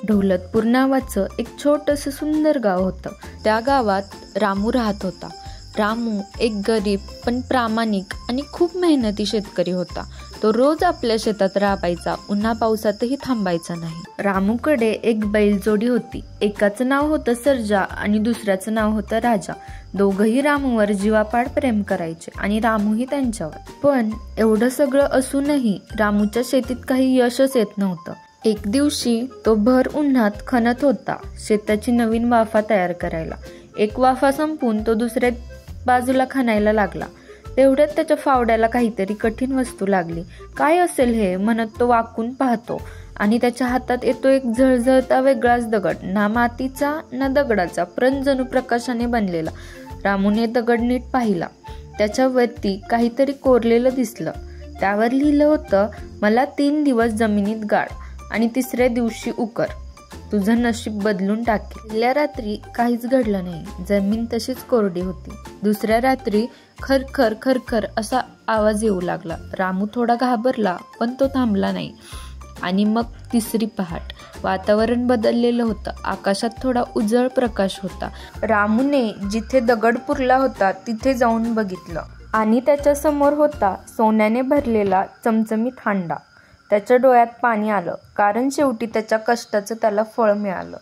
दौलतपूर नावाचं एक छोटंसं सुंदर गाव होतं. त्या गावात रामू राहत होता. रामू एक गरीब पण प्रामाणिक आणि खूप मेहनती शेतकरी होता. तो रोज आपल्या शेतात राबायचा, उन्हा पावसातही थांबायचा नाही. रामूकडे एक बैलजोडी होती. एकाचं नाव होतं सर्जा आणि दुसऱ्याचं नाव होतं राजा. दोघंही रामूवर जीवापाड प्रेम करायचे आणि रामूही त्यांच्यावर. पण एवढं सगळं असूनही रामूच्या शेतीत काही यशच येत नव्हतं. एक दिवशी तो भर उन्हात खणत होता शेताची नवीन वाफा तयार करायला. एक वाफा संपून तो दुसऱ्या बाजूला खणायला लागला. तेवढ्यात त्याच्या फावड्याला काहीतरी कठीण वस्तू लागली. काय असेल हे म्हणत तो वाकून पाहतो आणि त्याच्या हातात येतो एक झळझळता वेगळाच दगड. ना मातीचा ना दगडाचा, जणू प्रकाशाने बनलेला. रामूने दगड नीट पाहिला. त्याच्यावरती काहीतरी कोरलेलं दिसलं. त्यावर लिहिलं होतं, मला 3 दिवस जमिनीत गाड आणि 3ऱ्या दिवशी उकर. तुझं नशीब बदलून टाकेल. पहिल्या रात्री काहीच घडलं नाही. जमीन तशीच कोरडी होती. दुसऱ्या रात्री खरखर खरखर असा आवाज येऊ लागला. रामू थोडा घाबरला, पण तो थांबला नाही. आणि मग 3री पहाट. वातावरण बदललेलं होतं. आकाशात थोडा उजळ प्रकाश होता. रामूने जिथे दगड पुरला होता तिथे जाऊन बघितलं आणि त्याच्या समोर होता सोन्याने भरलेला चमचमीत हांडा. त्याच्या डोळ्यात पाणी आलं, कारण शेवटी त्याच्या कष्टाचं त्याला फळ मिळालं.